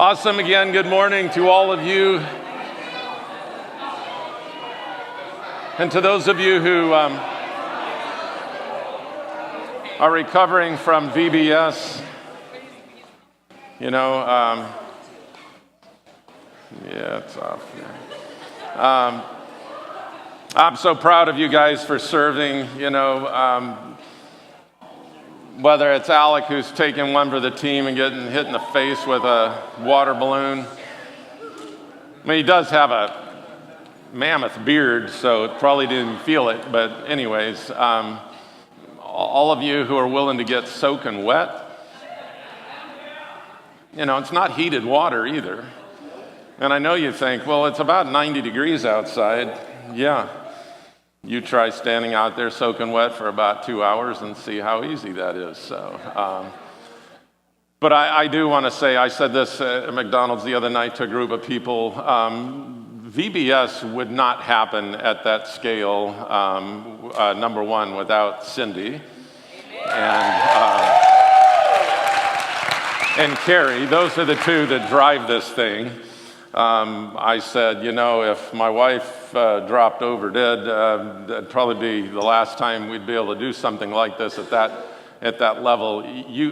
Awesome. Again, good morning to all of you. And to those of you who are recovering from VBS, yeah, it's off here. I'm so proud of you guys for serving, whether it's Alec who's taking one for the team and getting hit in the face with a water balloon. I mean, he does have a mammoth beard, so it probably didn't feel it. But anyways, all of you who are willing to get soaking wet, it's not heated water either. And I know you think, well, it's about 90 degrees outside. Yeah. You try standing out there soaking wet for about 2 hours and see how easy that is. But I do want to say, I said this at McDonald's the other night to a group of people, VBS would not happen at that scale, number one, without Cindy and Carrie. Those are the two that drive this thing. I said, if my wife dropped over dead, that'd probably be the last time we'd be able to do something like this at that level.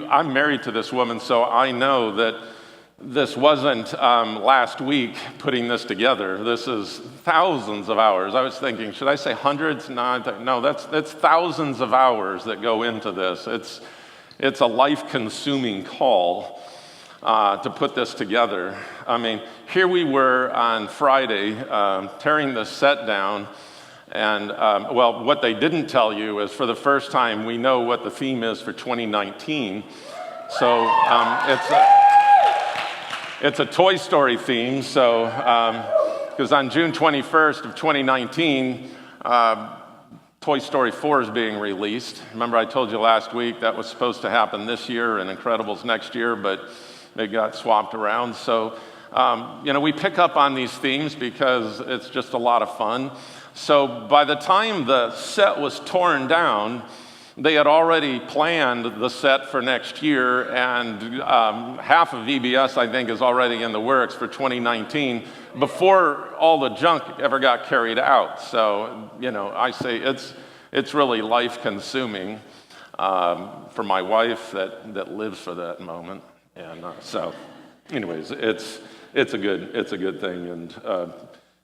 I'm married to this woman, so I know that this wasn't last week putting this together. This is thousands of hours. I was thinking, should I say hundreds? No, that's thousands of hours that go into this. It's a life-consuming call to put this together. I mean, here we were on Friday tearing the set down, and what they didn't tell you is for the first time we know what the theme is for 2019. So it's a Toy Story theme. So because on June 21st of 2019, Toy Story 4 is being released. Remember I told you last week that was supposed to happen this year and Incredibles next year, but they got swapped around. So, we pick up on these themes because it's just a lot of fun. So by the time the set was torn down, they had already planned the set for next year, and half of VBS, I think, is already in the works for 2019 before all the junk ever got carried out. So, I say it's really life-consuming for my wife that lives for that moment. And anyways, it's a good thing, and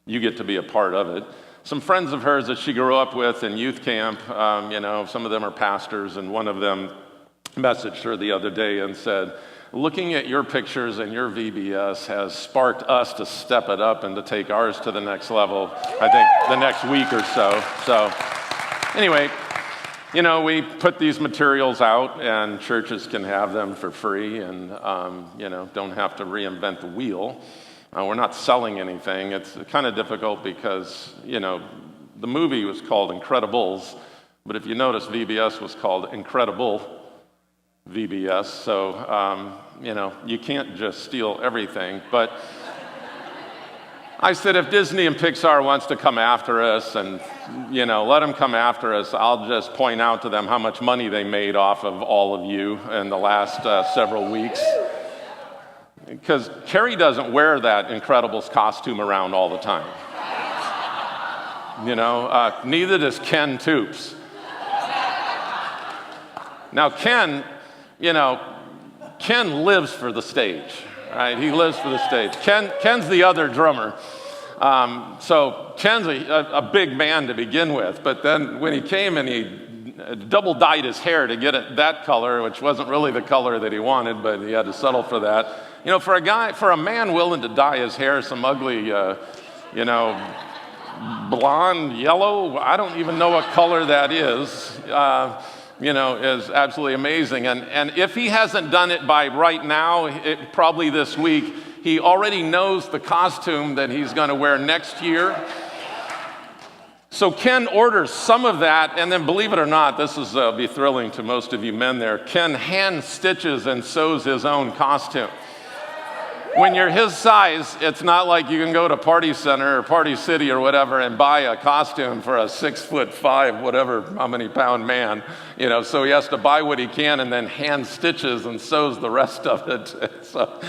you get to be a part of it. Some friends of hers that she grew up with in youth camp, some of them are pastors, and one of them messaged her the other day and said, looking at your pictures and your VBS has sparked us to step it up and to take ours to the next level, I think the next week or so. So anyway, we put these materials out, and churches can have them for free and, don't have to reinvent the wheel. We're not selling anything. It's kind of difficult because, the movie was called Incredibles, but if you notice, VBS was called Incredible VBS. So, you can't just steal everything. But I said, if Disney and Pixar wants to come after us and, let them come after us, I'll just point out to them how much money they made off of all of you in the last several weeks. Because Carrie doesn't wear that Incredibles costume around all the time. Neither does Ken Toops. Now, Ken lives for the stage. Right, he lives for the stage. Ken's the other drummer. So Ken's a big man to begin with, but then when he came and he double dyed his hair to get it that color, which wasn't really the color that he wanted, but he had to settle for that. For a man willing to dye his hair some ugly, blonde, yellow, I don't even know what color that is, is absolutely amazing. And if he hasn't done it by right now, probably this week, he already knows the costume that he's going to wear next year. So Ken orders some of that, and then believe it or not, this is be thrilling to most of you men there, Ken hand stitches and sews his own costume. when you're his size, it's not like you can go to Party Center or Party City or whatever and buy a costume for a 6'5", whatever, how many pound man, so he has to buy what he can and then hand stitches and sews the rest of it. So,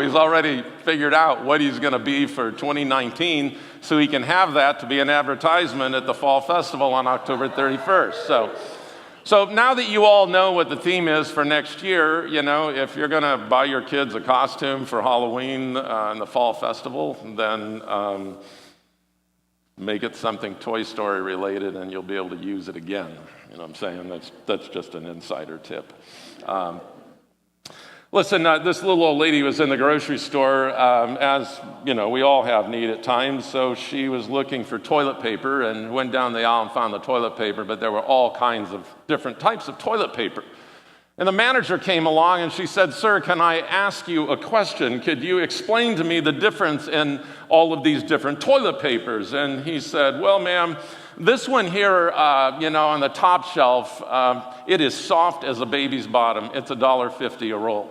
he's already figured out what he's going to be for 2019 so he can have that to be an advertisement at the Fall Festival on October 31st. So now that you all know what the theme is for next year, if you're going to buy your kids a costume for Halloween and the Fall Festival, then make it something Toy Story related and you'll be able to use it again. You know what I'm saying? That's just an insider tip. Listen, this little old lady was in the grocery store, as we all have need at times, so she was looking for toilet paper and went down the aisle and found the toilet paper, but there were all kinds of different types of toilet paper. And the manager came along and she said, "Sir, can I ask you a question? Could you explain to me the difference in all of these different toilet papers?" And he said, "Well, ma'am, this one here, on the top shelf, it is soft as a baby's bottom. It's $1.50 a roll."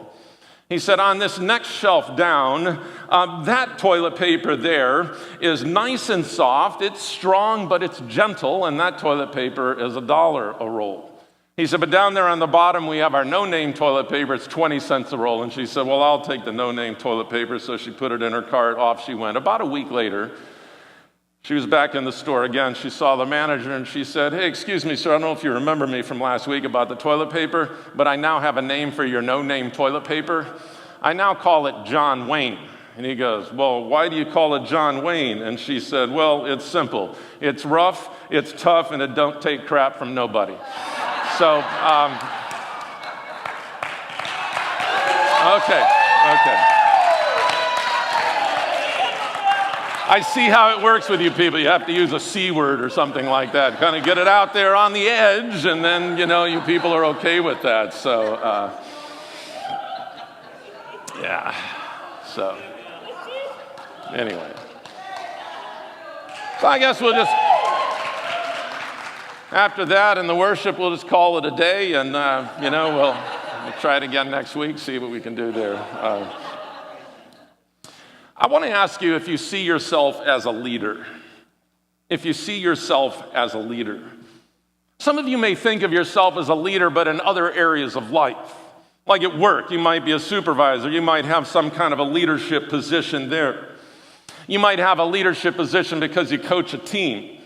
He said, "On this next shelf down, that toilet paper there is nice and soft. It's strong, but it's gentle, and that toilet paper is $1 a roll." He said, "But down there on the bottom, we have our no-name toilet paper. It's 20 cents a roll." And she said, "Well, I'll take the no-name toilet paper." So she put it in her cart. Off she went. About a week later, she was back in the store again. She saw the manager and she said, "Hey, excuse me, sir, I don't know if you remember me from last week about the toilet paper, but I now have a name for your no-name toilet paper. I now call it John Wayne." And he goes, "Well, why do you call it John Wayne?" And she said, "Well, it's simple. It's rough, it's tough, and it don't take crap from nobody." So, okay. I see how it works with you people. You have to use a C word or something like that. Kind of get it out there on the edge, and then, you people are okay with that. So, yeah. So, anyway. So I guess we'll just, after that and the worship, we'll just call it a day, and, we'll try it again next week, see what we can do there. I want to ask you if you see yourself as a leader. If you see yourself as a leader. Some of you may think of yourself as a leader, but in other areas of life. Like at work, you might be a supervisor. You might have some kind of a leadership position there. You might have a leadership position because you coach a team.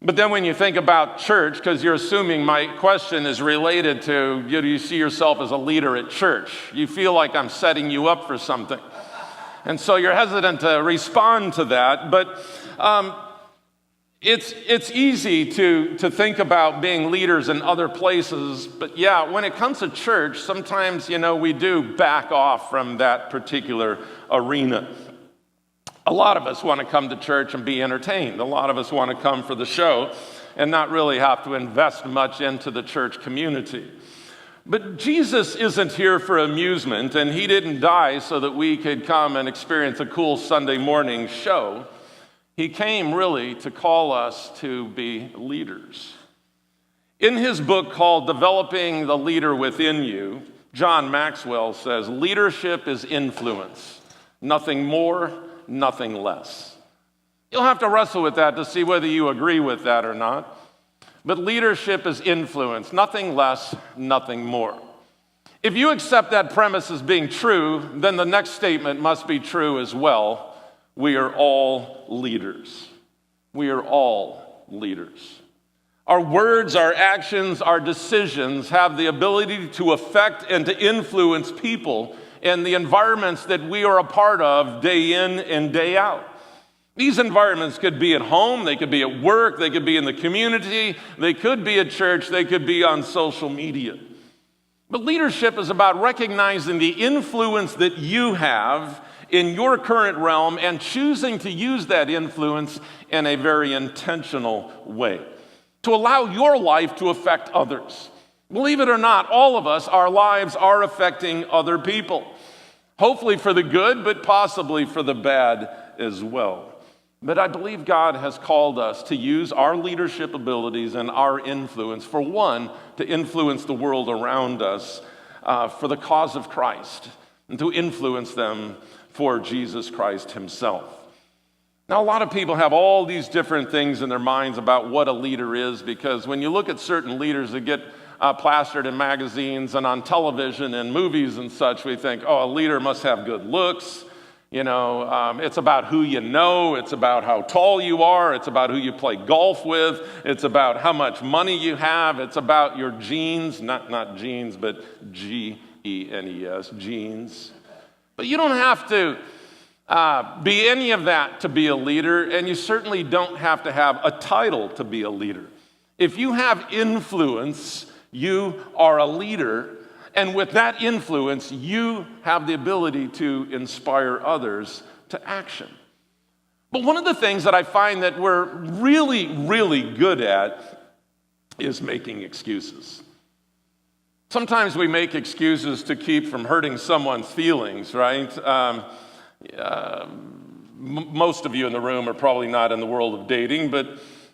But then when you think about church, because you're assuming my question is related to, do you see yourself as a leader at church? You feel like I'm setting you up for something. And so you're hesitant to respond to that, but it's easy to think about being leaders in other places. But yeah, when it comes to church, sometimes, we do back off from that particular arena. A lot of us want to come to church and be entertained. A lot of us want to come for the show and not really have to invest much into the church community. But Jesus isn't here for amusement, and he didn't die so that we could come and experience a cool Sunday morning show. He came really to call us to be leaders. In his book called Developing the Leader Within You, John Maxwell says, "Leadership is influence, nothing more, nothing less." You'll have to wrestle with that to see whether you agree with that or not. But leadership is influence, nothing less, nothing more. If you accept that premise as being true, then the next statement must be true as well. We are all leaders. We are all leaders. Our words, our actions, our decisions have the ability to affect and to influence people and the environments that we are a part of day in and day out. These environments could be at home, they could be at work, they could be in the community, they could be at church, they could be on social media. But leadership is about recognizing the influence that you have in your current realm and choosing to use that influence in a very intentional way to allow your life to affect others. Believe it or not, all of us, our lives are affecting other people. Hopefully for the good, but possibly for the bad as well. But I believe God has called us to use our leadership abilities and our influence, for one, to influence the world around us for the cause of Christ. and to influence them for Jesus Christ himself. Now, a lot of people have all these different things in their minds about what a leader is, because when you look at certain leaders that get plastered in magazines and on television and movies and such, we think, oh, a leader must have good looks. It's about who you know. It's about how tall you are. It's about who you play golf with. It's about how much money you have. It's about your genes, not genes, but G-E-N-E-S, genes. But you don't have to be any of that to be a leader, and you certainly don't have to have a title to be a leader. If you have influence, you are a leader, and with that influence, you have the ability to inspire others to action. But one of the things that I find that we're really, really good at is making excuses. Sometimes we make excuses to keep from hurting someone's feelings, right? Most of you in the room are probably not in the world of dating, but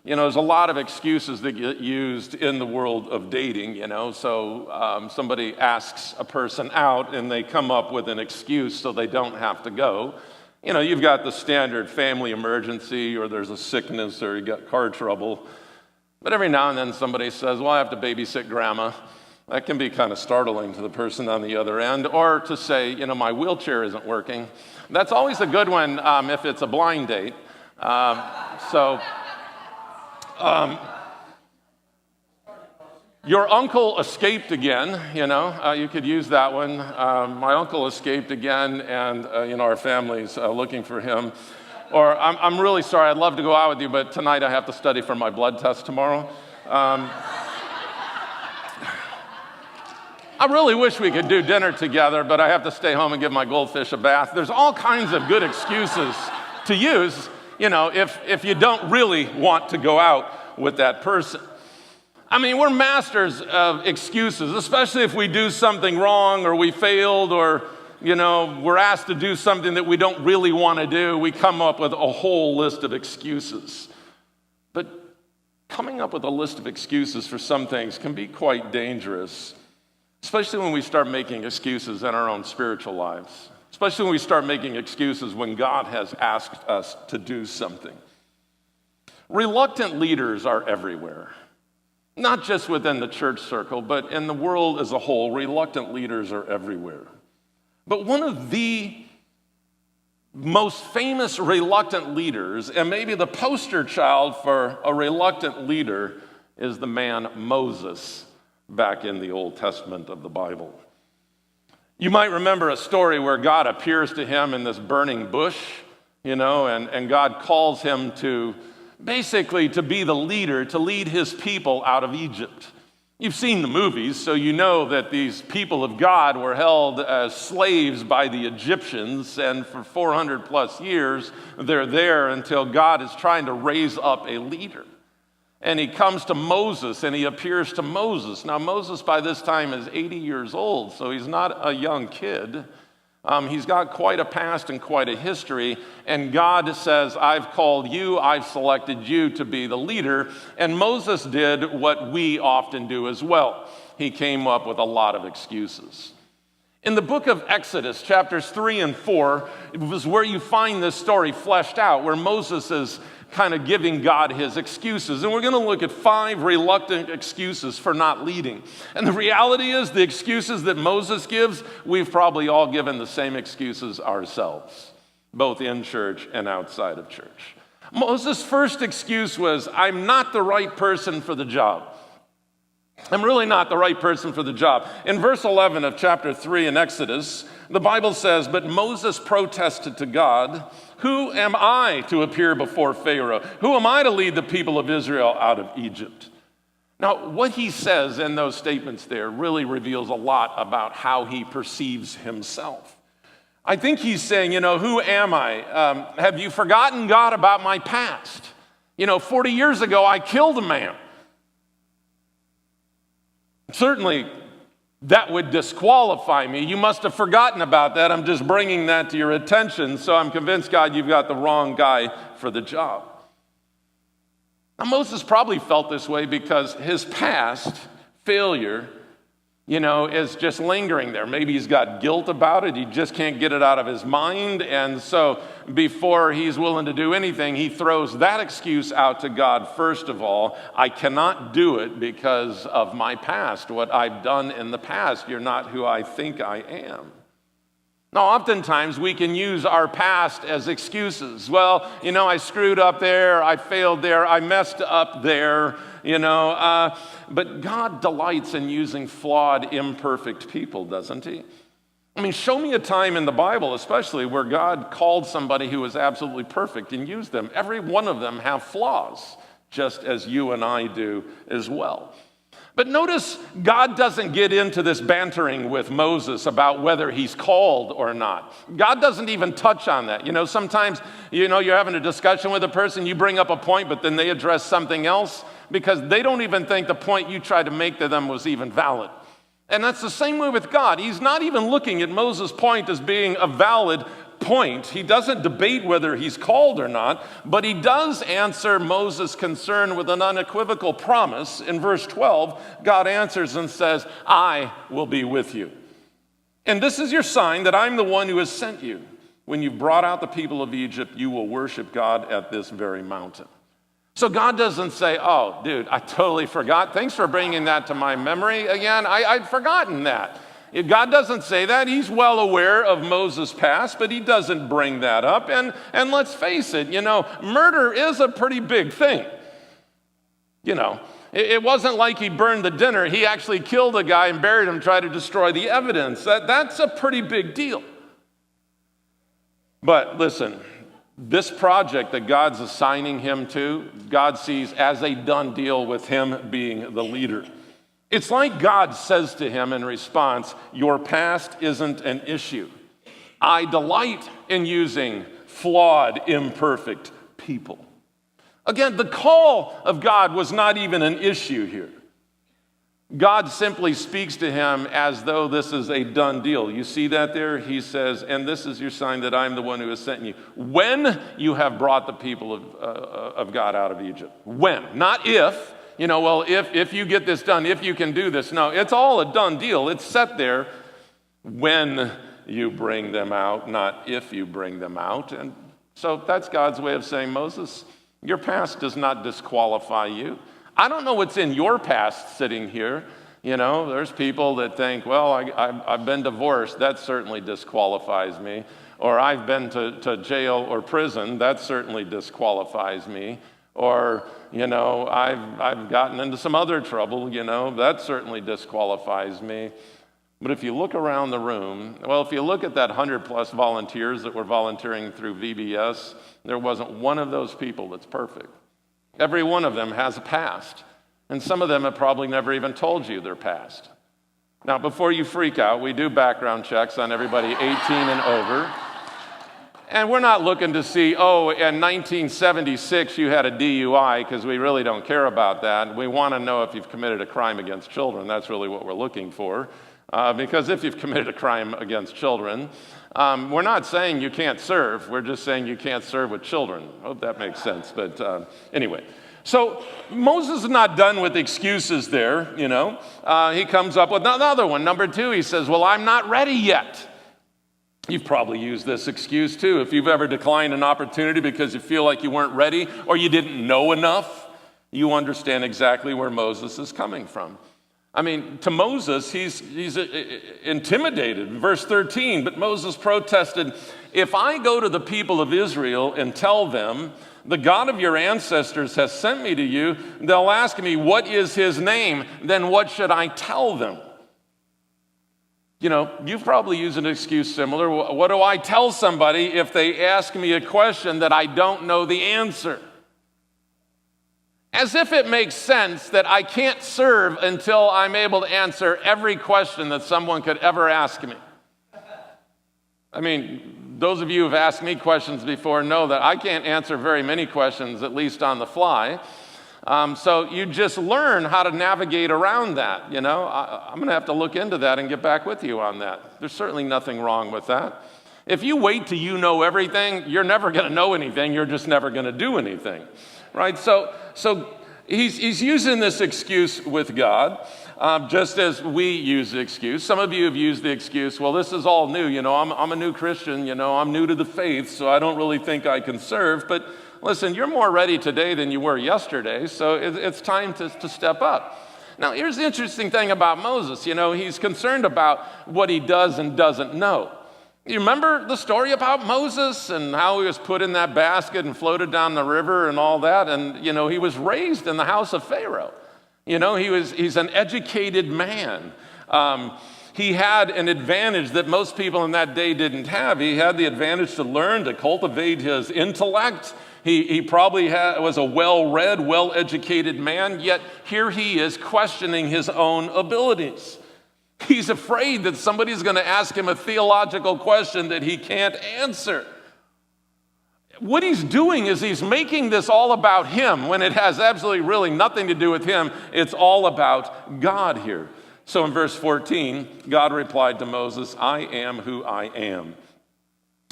there's a lot of excuses that get used in the world of dating, So somebody asks a person out and they come up with an excuse so they don't have to go. You've got the standard family emergency, or there's a sickness, or you got car trouble. But every now and then somebody says, well, I have to babysit grandma. That can be kind of startling to the person on the other end. Or to say, my wheelchair isn't working. That's always a good one if it's a blind date. Your uncle escaped again, you could use that one. My uncle escaped again, and, our family's looking for him. Or, I'm really sorry, I'd love to go out with you, but tonight I have to study for my blood test tomorrow. I really wish we could do dinner together, but I have to stay home and give my goldfish a bath. There's all kinds of good excuses to use, if you don't really want to go out with that person. I mean, we're masters of excuses, especially if we do something wrong, or we failed, or, we're asked to do something that we don't really want to do. We come up with a whole list of excuses. But coming up with a list of excuses for some things can be quite dangerous, especially when we start making excuses in our own spiritual lives, especially when we start making excuses when God has asked us to do something. Reluctant leaders are everywhere, not just within the church circle, but in the world as a whole. Reluctant leaders are everywhere. But one of the most famous reluctant leaders, and maybe the poster child for a reluctant leader, is the man Moses back in the Old Testament of the Bible. You might remember a story where God appears to him in this burning bush, and God calls him to basically to be the leader, to lead his people out of Egypt. You've seen the movies, so you know that these people of God were held as slaves by the Egyptians, and for 400 plus years, they're there until God is trying to raise up a leader. And he comes to Moses, and he appears to Moses. Now, Moses by this time is 80 years old, so he's not a young kid. He's got quite a past and quite a history, and God says, I've called you, I've selected you to be the leader. And Moses did what we often do as well. He came up with a lot of excuses. In the book of Exodus, chapters 3 and 4, it was where you find this story fleshed out, where Moses is kind of giving God his excuses. And we're going to look at 5 reluctant excuses for not leading. And the reality is, the excuses that Moses gives, we've probably all given the same excuses ourselves, both in church and outside of church. Moses' first excuse was, I'm not the right person for the job. I'm really not the right person for the job. In verse 11 of chapter 3 in Exodus, the Bible says, but Moses protested to God, who am I to appear before Pharaoh? Who am I to lead the people of Israel out of Egypt? Now, what he says in those statements there really reveals a lot about how he perceives himself. I think he's saying, who am I? Have you forgotten, God, about my past? 40 years ago, I killed a man. Certainly, that would disqualify me. You must have forgotten about that. I'm just bringing that to your attention. So I'm convinced, God, you've got the wrong guy for the job. Now, Moses probably felt this way because his past failure is just lingering there. Maybe he's got guilt about it. He just can't get it out of his mind. And so before he's willing to do anything, he throws that excuse out to God first of all. I cannot do it because of my past, what I've done in the past. You're not who I think I am. Now, oftentimes we can use our past as excuses. Well, I screwed up there, I failed there, I messed up there, But God delights in using flawed, imperfect people, doesn't he? I mean, show me a time in the Bible, especially, where God called somebody who was absolutely perfect and used them. Every one of them have flaws, just as you and I do as well. But notice God doesn't get into this bantering with Moses about whether he's called or not. God doesn't even touch on that. Sometimes, you're having a discussion with a person, you bring up a point, but then they address something else because they don't even think the point you tried to make to them was even valid. And that's the same way with God. He's not even looking at Moses' point as being a valid point. He doesn't debate whether he's called or not, but he does answer Moses' concern with an unequivocal promise. In verse 12, God answers and says, I will be with you. And this is your sign that I'm the one who has sent you. When you've brought out the people of Egypt, you will worship God at this very mountain. So God doesn't say, oh, dude, I totally forgot. Thanks for bringing that to my memory again. I'd forgotten that. God doesn't say that. He's well aware of Moses' past, but he doesn't bring that up. And let's face it, murder is a pretty big thing. It wasn't like he burned the dinner. He actually killed a guy and buried him, tried to destroy the evidence. That's a pretty big deal. But listen, this project that God's assigning him to, God sees as a done deal with him being the leader. It's like God says to him in response, your past isn't an issue. I delight in using flawed, imperfect people. Again, the call of God was not even an issue here. God simply speaks to him as though this is a done deal. You see that there? He says, and this is your sign that I'm the one who has sent you. When you have brought the people of God out of Egypt. When, not if. If you get this done, if you can do this. No, it's all a done deal. It's set there when you bring them out, not if you bring them out. And so that's God's way of saying, Moses, your past does not disqualify you. I don't know what's in your past sitting here. There's people that think, well, I've been divorced. That certainly disqualifies me. Or I've been to jail or prison. That certainly disqualifies me. Or, I've gotten into some other trouble, that certainly disqualifies me. But if you look around the room, if you look at that 100+ volunteers that were volunteering through VBS, there wasn't one of those people that's perfect. Every one of them has a past. And some of them have probably never even told you their past. Now, before you freak out, we do background checks on everybody 18 and over. And we're not looking to see, in 1976 you had a DUI, because we really don't care about that. We want to know if you've committed a crime against children. That's really what we're looking for. Because if you've committed a crime against children, we're not saying you can't serve. We're just saying you can't serve with children. I hope that makes sense. But anyway. So Moses is not done with excuses there, He comes up with another one. Number 2, he says, well, I'm not ready yet. You've probably used this excuse too. If you've ever declined an opportunity because you feel like you weren't ready or you didn't know enough, you understand exactly where Moses is coming from. I mean, to Moses, he's intimidated. Verse 13, but Moses protested, if I go to the people of Israel and tell them, the God of your ancestors has sent me to you, they'll ask me, what is his name? Then what should I tell them? You've probably used an excuse similar. What do I tell somebody if they ask me a question that I don't know the answer? As if it makes sense that I can't serve until I'm able to answer every question that someone could ever ask me. I mean, those of you who have asked me questions before know that I can't answer very many questions, at least on the fly. So you just learn how to navigate around that, I'm going to have to look into that and get back with you on that. There's certainly nothing wrong with that. If you wait till you know everything, you're never going to know anything. You're just never going to do anything, right? So he's using this excuse with God. just as we use the excuse. Some of you have used the excuse, well, this is all new. I'm a new Christian. I'm new to the faith, so I don't really think I can serve. But listen, you're more ready today than you were yesterday, so it's time to step up. Now, here's the interesting thing about Moses. He's concerned about what he does and doesn't know. You remember the story about Moses and how he was put in that basket and floated down the river and all that? And, he was raised in the house of Pharaoh. He's an educated man. He had an advantage that most people in that day didn't have. He had the advantage to learn, to cultivate his intellect. He probably was a well-read, well-educated man, yet here he is questioning his own abilities. He's afraid that somebody's going to ask him a theological question that he can't answer. What he's doing is he's making this all about him when it has absolutely really nothing to do with him. It's all about God here. So in verse 14, God replied to Moses, I am who I am.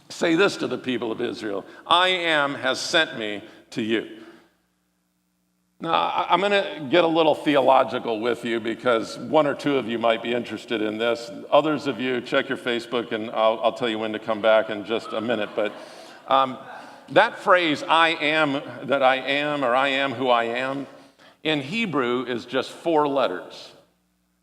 Say this to the people of Israel, I am has sent me to you. Now, I'm going to get a little theological with you because one or two of you might be interested in this. Others of you, check your Facebook and I'll tell you when to come back in just a minute. But that phrase, I am that I am, or I am who I am, in Hebrew is just 4 letters.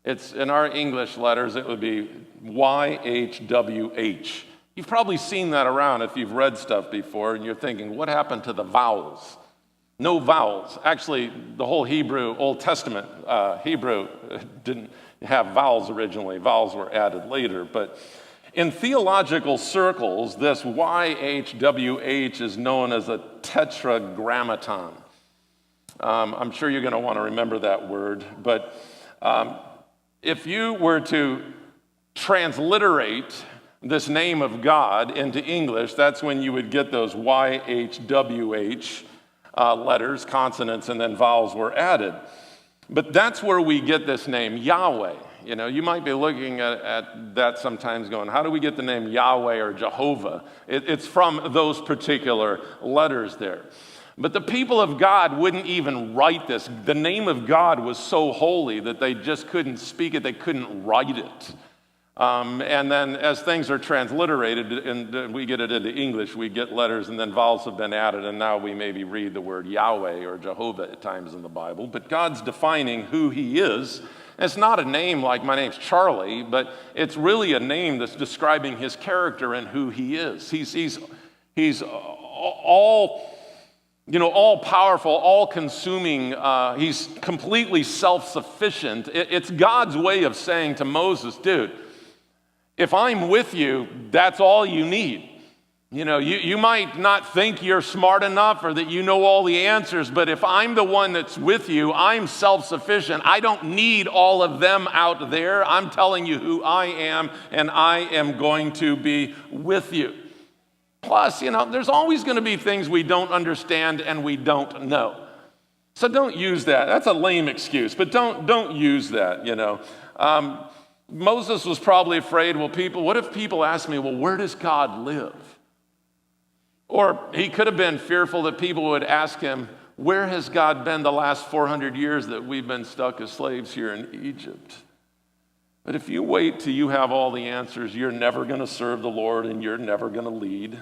It's in our English letters, it would be YHWH. You've probably seen that around if you've read stuff before and you're thinking, what happened to the vowels? No vowels. Actually, the whole Hebrew, Old Testament Hebrew didn't have vowels originally. Vowels were added later. But in theological circles, this YHWH is known as a tetragrammaton. I'm sure you're going to want to remember that word. But if you were to transliterate this name of God into English, that's when you would get those YHWH letters, consonants, and then vowels were added. But that's where we get this name, Yahweh. You might be looking at that sometimes going, how do we get the name Yahweh or Jehovah? It's from those particular letters there. But the people of God wouldn't even write this. The name of God was so holy that they just couldn't speak it. They couldn't write it. And then as things are transliterated and we get it into English, we get letters and then vowels have been added, and now we maybe read the word Yahweh or Jehovah at times in the Bible. But God's defining who he is. It's not a name like my name's Charlie, but it's really a name that's describing his character and who he is. He's all powerful, all consuming. He's completely self-sufficient. It's God's way of saying to Moses, dude, if I'm with you, that's all you need. You might not think you're smart enough or that you know all the answers, but if I'm the one that's with you, I'm self-sufficient. I don't need all of them out there. I'm telling you who I am, and I am going to be with you. Plus, there's always going to be things we don't understand and we don't know. So don't use that. That's a lame excuse, but don't use that, Moses was probably afraid, what if people ask me, where does God live? Or he could have been fearful that people would ask him, where has God been the last 400 years that we've been stuck as slaves here in Egypt? But if you wait till you have all the answers, you're never going to serve the Lord and you're never going to lead.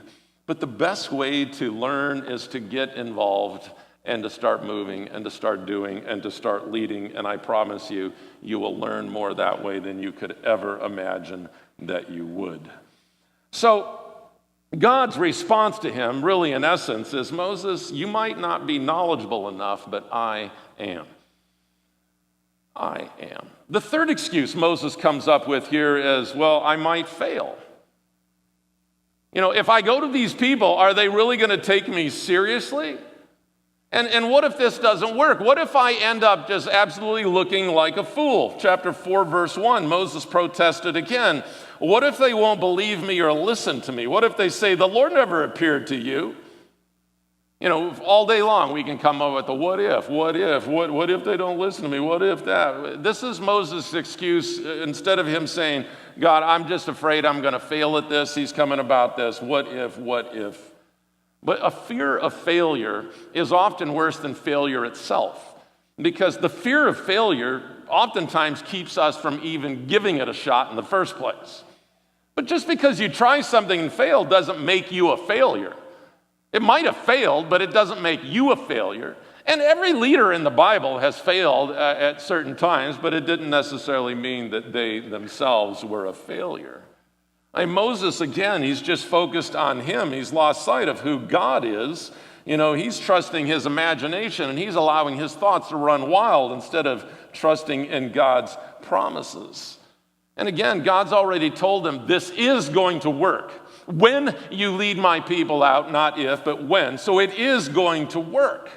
But the best way to learn is to get involved and to start moving and to start doing and to start leading. And I promise you, you will learn more that way than you could ever imagine that you would. So God's response to him, really in essence, is, Moses, you might not be knowledgeable enough, but I am. I am. The third excuse Moses comes up with here is, I might fail. If I go to these people, are they really going to take me seriously? And what if this doesn't work? What if I end up just absolutely looking like a fool? Chapter 4, verse 1, Moses protested again. What if they won't believe me or listen to me? What if they say, the Lord never appeared to you? All day long we can come up with the what if they don't listen to me? What if that? This is Moses' excuse. Instead of him saying, God, I'm just afraid I'm going to fail at this. He's coming about this. What if? But a fear of failure is often worse than failure itself, because the fear of failure oftentimes keeps us from even giving it a shot in the first place. But just because you try something and fail doesn't make you a failure. It might have failed, but it doesn't make you a failure. And every leader in the Bible has failed at certain times, but it didn't necessarily mean that they themselves were a failure. Moses, again, he's just focused on him. He's lost sight of who God is. He's trusting his imagination, and he's allowing his thoughts to run wild instead of trusting in God's promises. And again, God's already told him this is going to work. When you lead my people out, not if, but when. So it is going to work.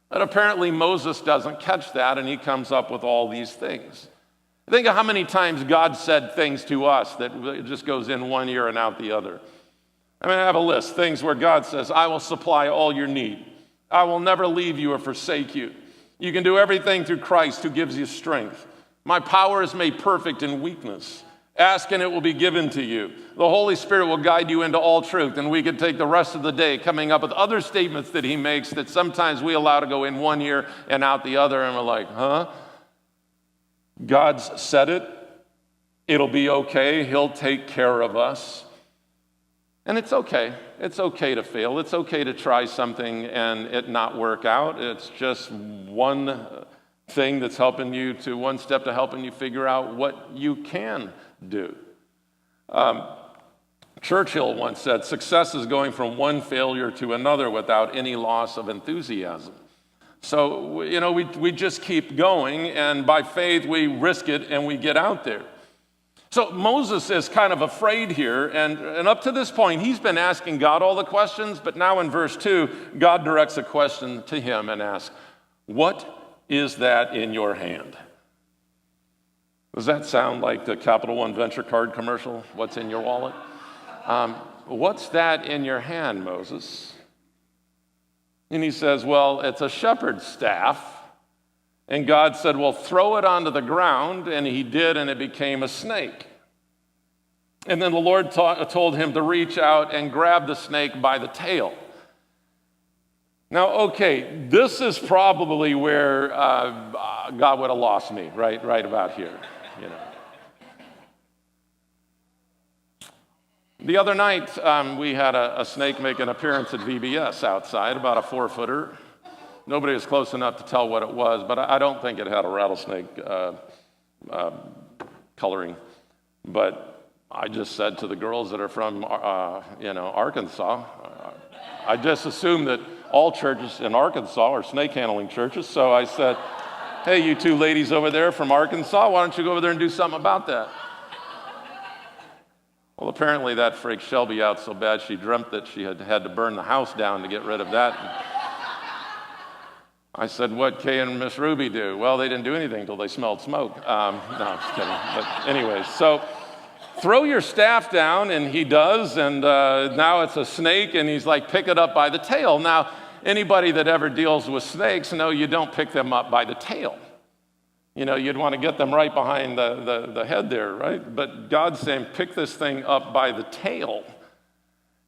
But apparently Moses doesn't catch that, and he comes up with all these things. Think of how many times God said things to us that it just goes in one ear and out the other. I have a list, things where God says, I will supply all your need. I will never leave you or forsake you. You can do everything through Christ who gives you strength. My power is made perfect in weakness. Ask and it will be given to you. The Holy Spirit will guide you into all truth. And we could take the rest of the day coming up with other statements that he makes that sometimes we allow to go in one ear and out the other. And we're like, huh? God's said it. It'll be okay. He'll take care of us. And it's okay. It's okay to fail. It's okay to try something and it not work out. It's just one thing that's helping you to one step to helping you figure out what you can do. Churchill once said, success is going from one failure to another without any loss of enthusiasm. So, we just keep going, and by faith we risk it and we get out there. So Moses is kind of afraid here, and up to this point he's been asking God all the questions, but now in verse 2, God directs a question to him and asks, what is that in your hand? Does that sound like the Capital One Venture Card commercial? What's in your wallet? What's that in your hand, Moses? And he says, well, it's a shepherd's staff. And God said, well, throw it onto the ground. And he did, and it became a snake. And then the Lord told him to reach out and grab the snake by the tail. Now, okay, this is probably where God would have lost me, right about here. The other night, we had a snake make an appearance at VBS outside, about a 4-footer. Nobody was close enough to tell what it was, but I don't think it had a rattlesnake coloring. But I just said to the girls that are from, Arkansas, I just assumed that all churches in Arkansas are snake handling churches. So I said, hey, you two ladies over there from Arkansas, why don't you go over there and do something about that? Well, apparently that freaked Shelby out so bad she dreamt that she had to burn the house down to get rid of that. I said, what'd Kay and Miss Ruby do? Well, they didn't do anything until they smelled smoke. No, I'm just kidding. But anyways, so throw your staff down, and he does, and now it's a snake, and he's like, pick it up by the tail. Now, anybody that ever deals with snakes know you don't pick them up by the tail. You'd want to get them right behind the head there, right? But God's saying, pick this thing up by the tail.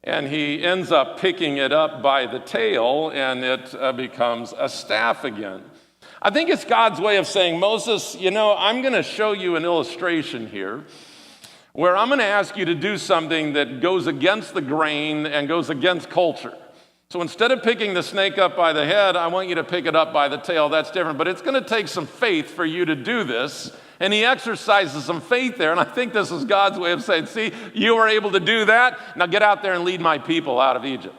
And he ends up picking it up by the tail, and it becomes a staff again. I think it's God's way of saying, Moses, I'm going to show you an illustration here where I'm going to ask you to do something that goes against the grain and goes against culture. So instead of picking the snake up by the head, I want you to pick it up by the tail. That's different. But it's going to take some faith for you to do this. And he exercises some faith there. And I think this is God's way of saying, see, you were able to do that. Now get out there and lead my people out of Egypt.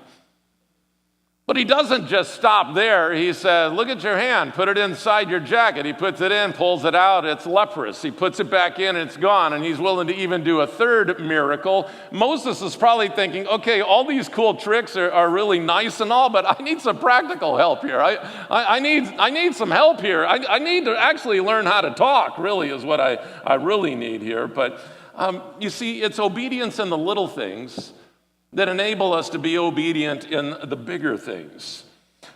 But he doesn't just stop there. He says, look at your hand. Put it inside your jacket. He puts it in, pulls it out. It's leprous. He puts it back in, and it's gone. And he's willing to even do a third miracle. Moses is probably thinking, okay, all these cool tricks are really nice and all, but I need some practical help here. I need some help here. I need to actually learn how to talk, really, is what I really need here. But you see, it's obedience in the little things that enable us to be obedient in the bigger things.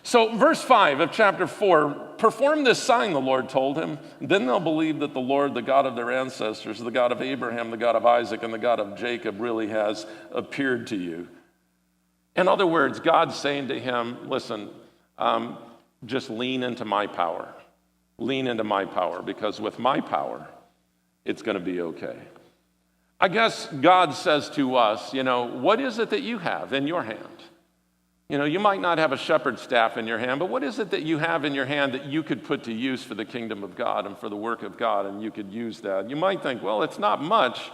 So verse 5 of chapter 4, perform this sign, the Lord told him. Then they'll believe that the Lord, the God of their ancestors, the God of Abraham, the God of Isaac, and the God of Jacob really has appeared to you. In other words, God's saying to him, listen, just lean into my power. Lean into my power, because with my power, it's going to be okay. I guess God says to us, what is it that you have in your hand? You might not have a shepherd's staff in your hand, but what is it that you have in your hand that you could put to use for the kingdom of God and for the work of God, and you could use that? You might think, well, it's not much,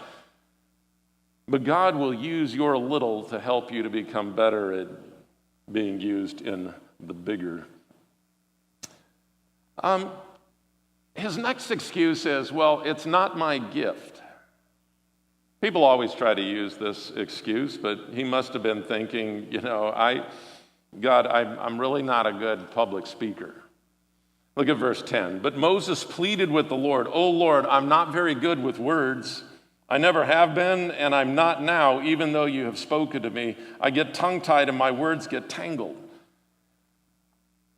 but God will use your little to help you to become better at being used in the bigger. His next excuse is, well, it's not my gift. People always try to use this excuse, but he must have been thinking, I'm really not a good public speaker. Look at verse 10. But Moses pleaded with the Lord, "O Lord, I'm not very good with words. I never have been, and I'm not now, even though you have spoken to me. I get tongue-tied and my words get tangled."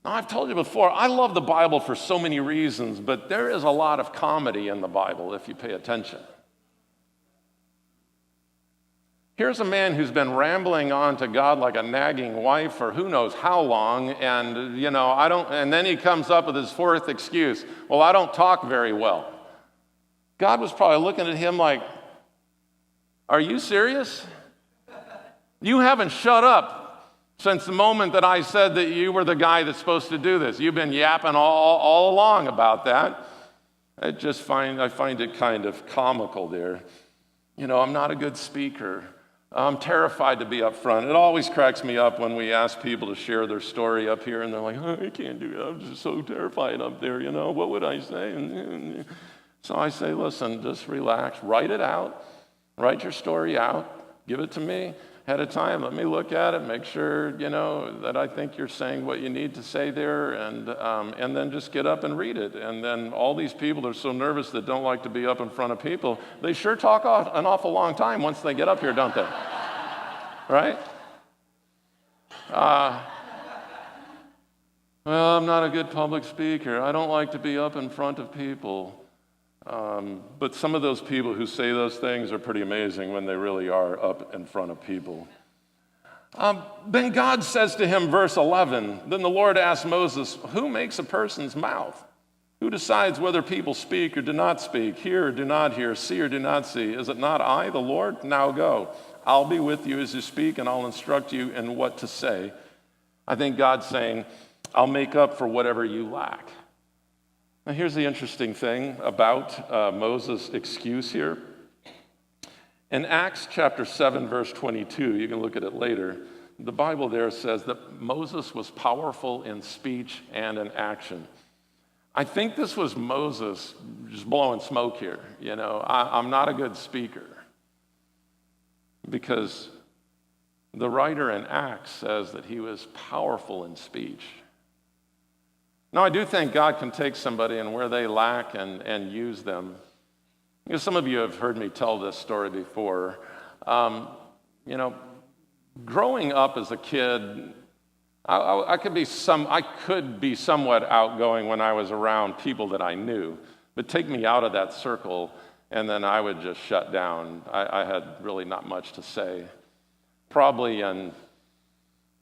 Now, I've told you before, I love the Bible for so many reasons, but there is a lot of comedy in the Bible if you pay attention. Here's a man who's been rambling on to God like a nagging wife for who knows how long, and and then he comes up with his fourth excuse. Well, I don't talk very well. God was probably looking at him like, are you serious? You haven't shut up since the moment that I said that you were the guy that's supposed to do this. You've been yapping all along about that. I find it kind of comical there. I'm not a good speaker. I'm terrified to be up front. It always cracks me up when we ask people to share their story up here, and they're like, oh, I can't do it. I'm just so terrified up there, what would I say? So I say, listen, just relax, write it out, write your story out, give it to me ahead of time. Let me look at it, make sure, that I think you're saying what you need to say there, and then just get up and read it. And then all these people that are so nervous that don't like to be up in front of people, they sure talk an awful long time once they get up here, don't they? Right? Well, I'm not a good public speaker. I don't like to be up in front of people. But some of those people who say those things are pretty amazing when they really are up in front of people. Then God says to him, verse 11, then the Lord asked Moses, who makes a person's mouth? Who decides whether people speak or do not speak, hear or do not hear, see or do not see? Is it not I, the Lord? Now go. I'll be with you as you speak, and I'll instruct you in what to say. I think God's saying, I'll make up for whatever you lack. Now, here's the interesting thing about Moses' excuse here. In Acts chapter 7, verse 22, you can look at it later, the Bible there says that Moses was powerful in speech and in action. I think this was Moses just blowing smoke here. I'm not a good speaker. Because the writer in Acts says that he was powerful in speech. Now, I do think God can take somebody and where they lack and use them. Some of you have heard me tell this story before. Growing up as a kid, I could be somewhat outgoing when I was around people that I knew. But take me out of that circle, and then I would just shut down. I had really not much to say. Probably in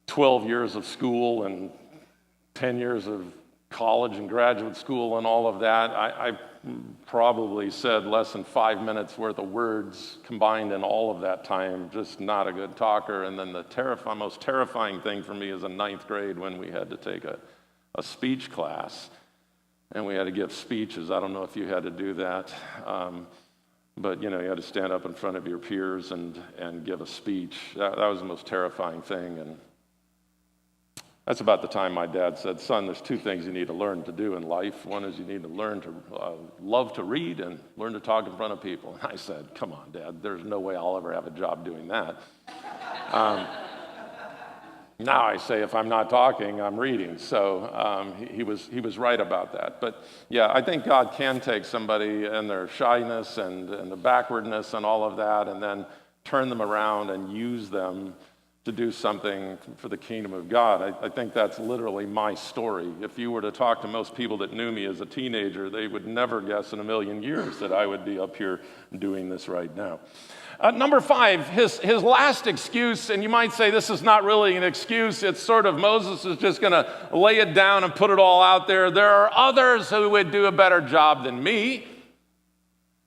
12 years of school and 10 years of college and graduate school and all of that, I probably said less than 5 minutes worth of words combined in all of that time. Just not a good talker. And then the most terrifying thing for me is in 9th grade when we had to take a speech class. And we had to give speeches. I don't know if you had to do that. But, you had to stand up in front of your peers and give a speech. That was the most terrifying thing. And that's about the time my dad said, son, there's 2 things you need to learn to do in life. One is you need to learn to love to read and learn to talk in front of people. And I said, come on, Dad, there's no way I'll ever have a job doing that. Now I say if I'm not talking, I'm reading. So he was right about that. But yeah, I think God can take somebody and their shyness and the backwardness and all of that and then turn them around and use them to do something for the kingdom of God. I think that's literally my story. If you were to talk to most people that knew me as a teenager, they would never guess in a million years that I would be up here doing this right now. Number 5, his last excuse, and you might say this is not really an excuse. It's sort of Moses is just going to lay it down and put it all out there. There are others who would do a better job than me.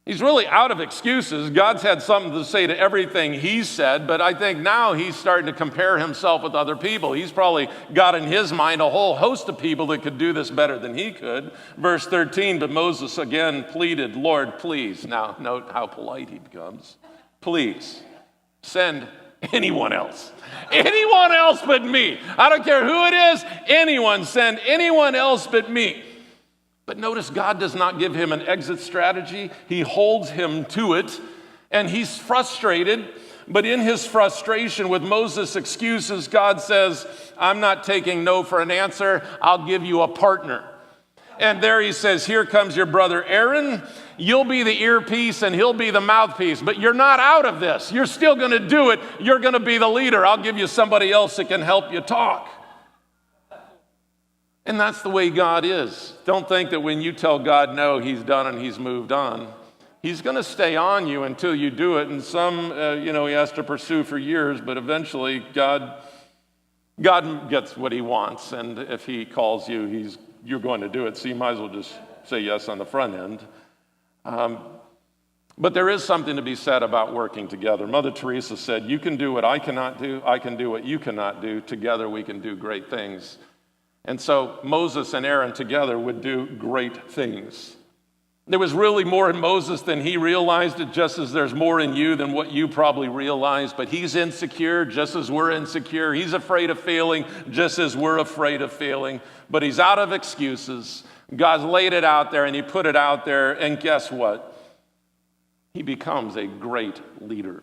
He's really out of excuses. God's had something to say to everything he said, but I think now he's starting to compare himself with other people. He's probably got in his mind a whole host of people that could do this better than he could. Verse 13, but Moses again pleaded, Lord, please. Now, note how polite he becomes. Please, send anyone else. Anyone else but me. I don't care who it is. Anyone, send anyone else but me. But notice God does not give him an exit strategy. He holds him to it, and he's frustrated. But in his frustration with Moses' excuses, God says, I'm not taking no for an answer. I'll give you a partner. And there he says, here comes your brother Aaron. You'll be the earpiece and he'll be the mouthpiece. But you're not out of this. You're still going to do it. You're going to be the leader. I'll give you somebody else that can help you talk. And that's the way God is. Don't think that when you tell God no, he's done and he's moved on. He's going to stay on you until you do it. And some, he has to pursue for years, but eventually God gets what he wants. And if he calls you, you're going to do it. So you might as well just say yes on the front end. But there is something to be said about working together. Mother Teresa said, you can do what I cannot do. I can do what you cannot do. Together we can do great things. And so Moses and Aaron together would do great things. There was really more in Moses than he realized it, just as there's more in you than what you probably realize. But he's insecure just as we're insecure. He's afraid of failing just as we're afraid of failing. But he's out of excuses. God's laid it out there and he put it out there. And guess what? He becomes a great leader.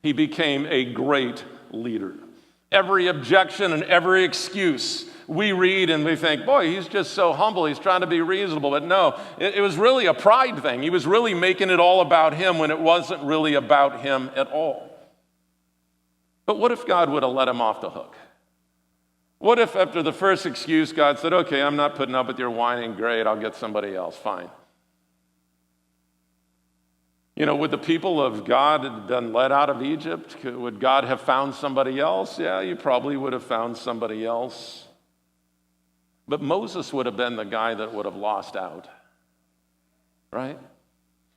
He became a great leader. Every objection and every excuse we read and we think, boy, he's just so humble. He's trying to be reasonable. But no, it was really a pride thing. He was really making it all about him when it wasn't really about him at all. But what if God would have let him off the hook? What if after the first excuse, God said, okay, I'm not putting up with your whining. Great, I'll get somebody else. Fine. Would the people of God have been led out of Egypt? Would God have found somebody else? Yeah, you probably would have found somebody else. But Moses would have been the guy that would have lost out, right?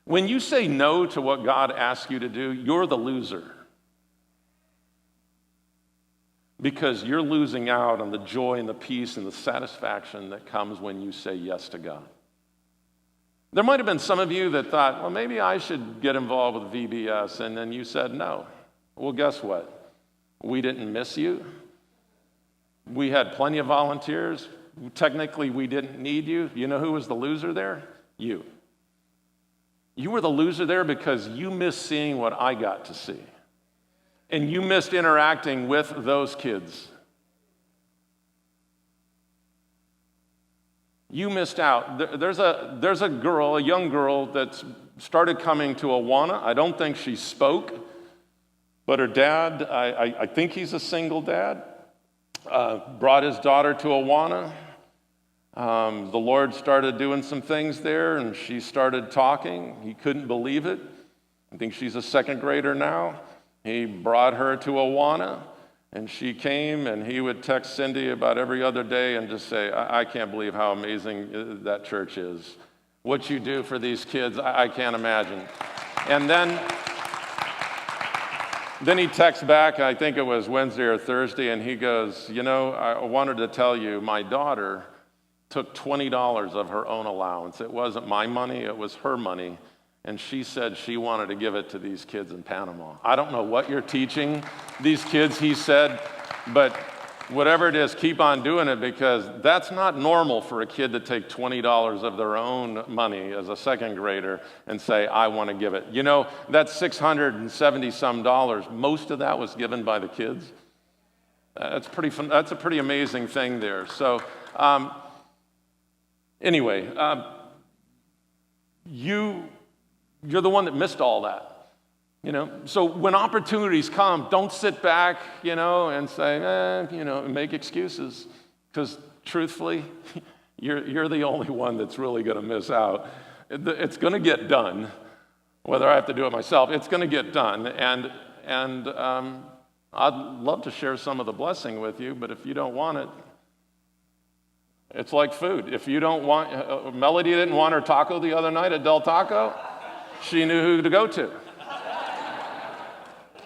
When you say no to what God asks you to do, you're the loser. Because you're losing out on the joy and the peace and the satisfaction that comes when you say yes to God. There might have been some of you that thought, well, maybe I should get involved with VBS, and then you said no. Well, guess what? We didn't miss you. We had plenty of volunteers. Technically, we didn't need you. You know who was the loser there? You. You were the loser there because you missed seeing what I got to see. And you missed interacting with those kids. You missed out. There's a girl, a young girl, that's started coming to Awana. I don't think she spoke, but her dad, I think he's a single dad, brought his daughter to Awana. The Lord started doing some things there, and she started talking. He couldn't believe it. I think she's a second grader now. He brought her to Awana, and she came, and he would text Cindy about every other day and just say, I can't believe how amazing that church is. What you do for these kids, I can't imagine. And then he texts back, I think it was Wednesday or Thursday, and he goes, I wanted to tell you, my daughter took $20 of her own allowance. It wasn't my money, it was her money. And she said she wanted to give it to these kids in Panama. I don't know what you're teaching these kids, he said, but whatever it is, keep on doing it, because that's not normal for a kid to take $20 of their own money as a second grader and say, I want to give it. That's $670-some. Most of that was given by the kids. That's a pretty amazing thing there. So anyway, you're the one that missed all that. So when opportunities come, don't sit back, and say, make excuses. Because truthfully, you're the only one that's really going to miss out. It's going to get done, whether I have to do it myself. It's going to get done. And I'd love to share some of the blessing with you, but if you don't want it, it's like food. If you don't want, Melody didn't want her taco the other night at Del Taco. She knew who to go to.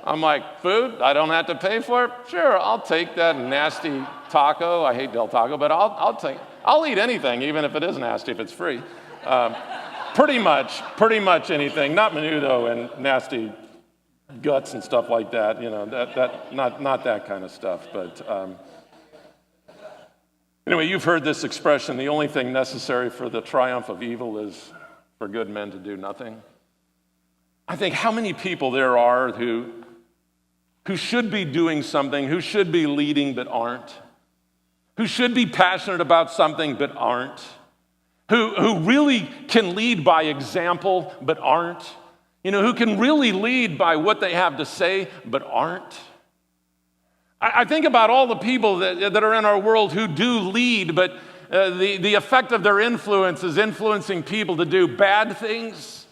I'm like, food? I don't have to pay for it? Sure, I'll take that nasty taco. I hate Del Taco, but I'll eat anything, even if it is nasty, if it's free. Pretty much anything. Not menudo and nasty guts and stuff like that. You know, not that kind of stuff. But anyway, you've heard this expression: the only thing necessary for the triumph of evil is for good men to do nothing. I think how many people there are who should be doing something, who should be leading but aren't, who should be passionate about something but aren't, who really can lead by example but aren't, who can really lead by what they have to say but aren't. I think about all the people that are in our world who do lead, but the effect of their influence is influencing people to do bad things.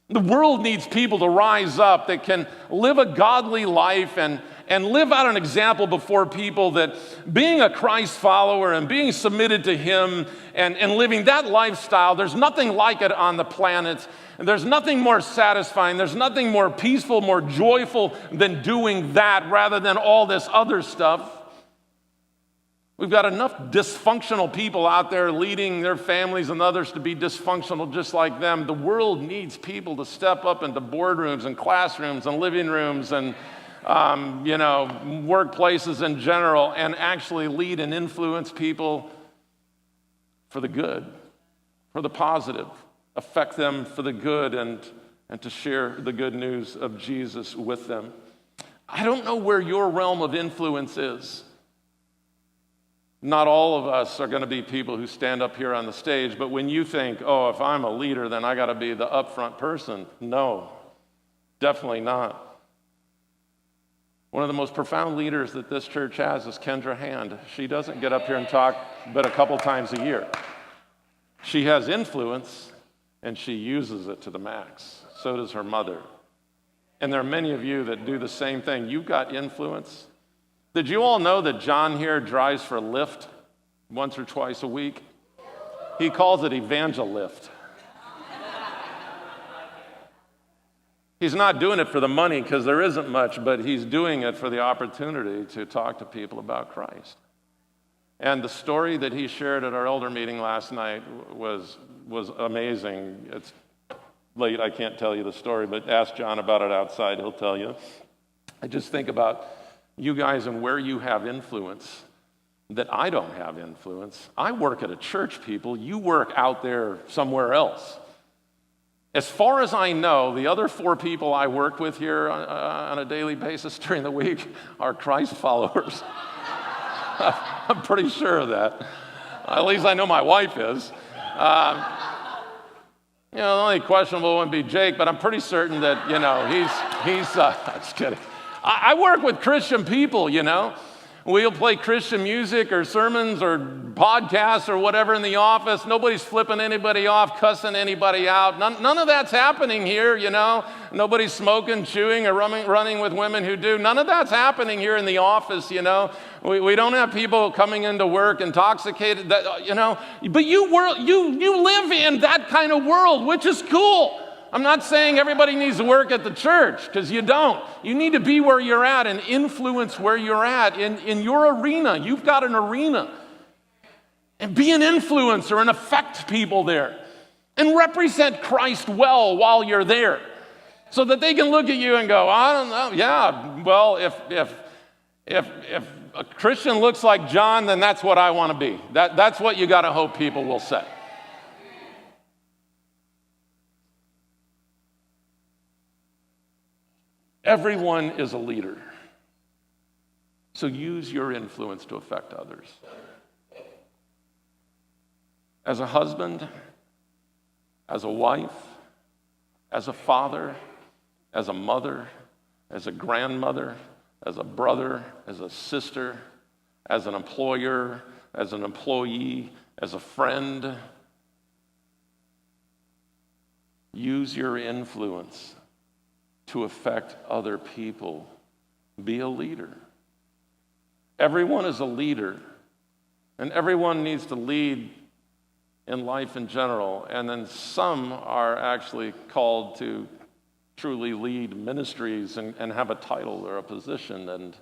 The world needs people to rise up that can live a godly life and live out an example before people that being a Christ follower and being submitted to Him and living that lifestyle, there's nothing like it on the planet. There's nothing more satisfying. There's nothing more peaceful, more joyful than doing that rather than all this other stuff. We've got enough dysfunctional people out there leading their families and others to be dysfunctional just like them. The world needs people to step up into boardrooms and classrooms and living rooms and workplaces in general and actually lead and influence people for the good, for the positive, affect them for the good and to share the good news of Jesus with them. I don't know where your realm of influence is. Not all of us are going to be people who stand up here on the stage, but when you think, oh, if I'm a leader, then I got to be the upfront person. No, definitely not. One of the most profound leaders that this church has is Kendra Hand. She doesn't get up here and talk but a couple times a year. She has influence, and she uses it to the max. So does her mother. And there are many of you that do the same thing. You've got influence. Did you all know that John here drives for Lyft once or twice a week? He calls it Evangelift. He's not doing it for the money because there isn't much, but he's doing it for the opportunity to talk to people about Christ. And the story that he shared at our elder meeting last night was amazing. It's late, I can't tell you the story, but ask John about it outside, he'll tell you. I just think about you guys and where you have influence that I don't have influence. I work at a church, people. You work out there somewhere else. As far as I know, the other 4 people I work with here on a daily basis during the week are Christ followers. I'm pretty sure of that. At least I know my wife is. The only questionable one would be Jake, but I'm pretty certain that, he's just kidding. I work with Christian people, We'll play Christian music or sermons or podcasts or whatever in the office. Nobody's flipping anybody off, cussing anybody out. None of that's happening here, Nobody's smoking, chewing, or running with women who do. None of that's happening here in the office, We don't have people coming into work intoxicated, But you live in that kind of world, which is cool. I'm not saying everybody needs to work at the church, because you don't. You need to be where you're at and influence where you're at in your arena. You've got an arena. And be an influencer and affect people there. And represent Christ well while you're there. So that they can look at you and go, I don't know, yeah, well, if a Christian looks like John, then that's what I want to be. That's what you got to hope people will say. Everyone is a leader. So use your influence to affect others. As a husband, as a wife, as a father, as a mother, as a grandmother, as a brother, as a sister, as an employer, as an employee, as a friend. Use your influence to affect other people. Be a leader. Everyone is a leader, and everyone needs to lead in life in general, and then some are actually called to truly lead ministries and have a title or a position, and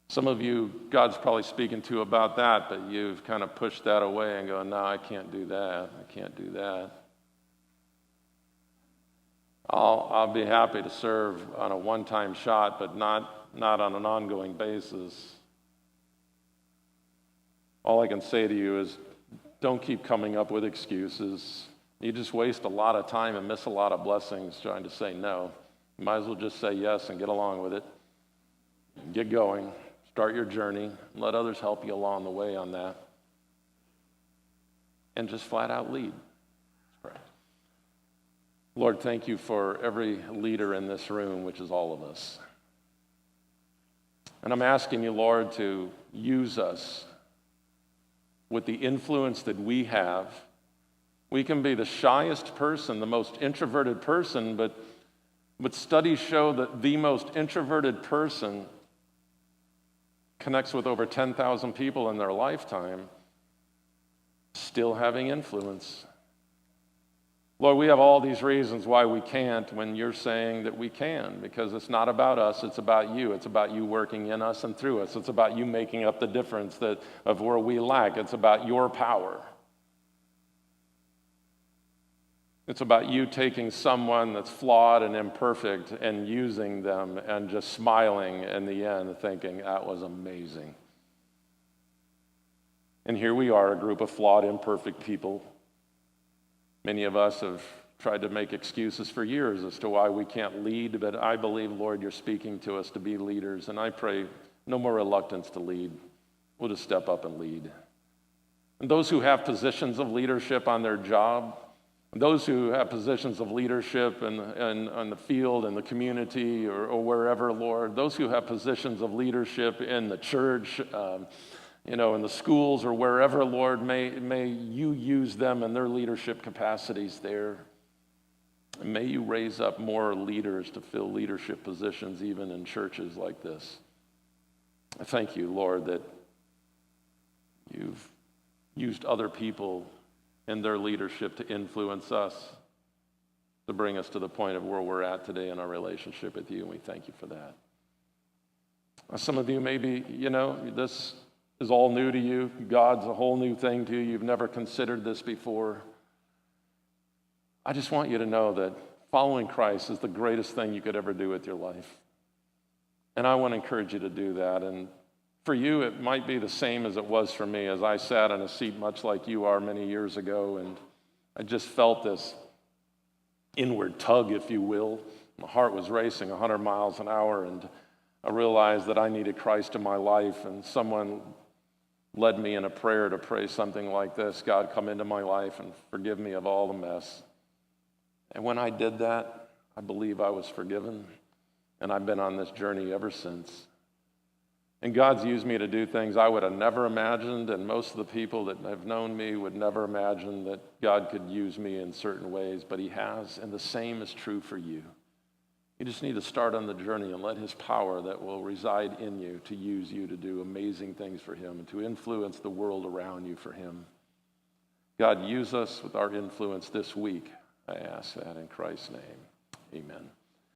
some of you, God's probably speaking to about that, but you've kind of pushed that away and go, no, I can't do that. I can't do that. I'll be happy to serve on a one-time shot, but not on an ongoing basis. All I can say to you is don't keep coming up with excuses. You just waste a lot of time and miss a lot of blessings trying to say no. You might as well just say yes and get along with it. Get going. Start your journey. Let others help you along the way on that. And just flat out lead. Let's pray. Lord, thank you for every leader in this room, which is all of us. And I'm asking you, Lord, to use us with the influence that we have. We can be the shyest person, the most introverted person, but studies show that the most introverted person connects with over 10,000 people in their lifetime, still having influence. Lord, we have all these reasons why we can't when you're saying that we can, because it's not about us, it's about you. It's about you working in us and through us. It's about you making up the difference of where we lack. It's about your power. It's about you taking someone that's flawed and imperfect and using them and just smiling in the end, thinking, that was amazing. And here we are, a group of flawed, imperfect people. Many of us have tried to make excuses for years as to why we can't lead, but I believe, Lord, you're speaking to us to be leaders, and I pray no more reluctance to lead. We'll just step up and lead. And those who have positions of leadership on their job, those who have positions of leadership on the field, in the community, or wherever, Lord, those who have positions of leadership in the church, in the schools or wherever, Lord, may you use them in their leadership capacities there. And may you raise up more leaders to fill leadership positions even in churches like this. I thank you, Lord, that you've used other people in their leadership to influence us, to bring us to the point of where we're at today in our relationship with you, and we thank you for that. Some of you maybe, this is all new to you. God's a whole new thing to you. You've never considered this before. I just want you to know that following Christ is the greatest thing you could ever do with your life. And I want to encourage you to do that. And for you, it might be the same as it was for me, as I sat in a seat much like you are many years ago, and I just felt this inward tug, if you will. My heart was racing 100 miles an hour, and I realized that I needed Christ in my life, and someone led me in a prayer to pray something like this: God, come into my life and forgive me of all the mess. And when I did that, I believe I was forgiven, and I've been on this journey ever since. And God's used me to do things I would have never imagined, and most of the people that have known me would never imagine that God could use me in certain ways, but he has, and the same is true for you. You just need to start on the journey and let his power that will reside in you to use you to do amazing things for him and to influence the world around you for him. God, use us with our influence this week. I ask that in Christ's name. Amen.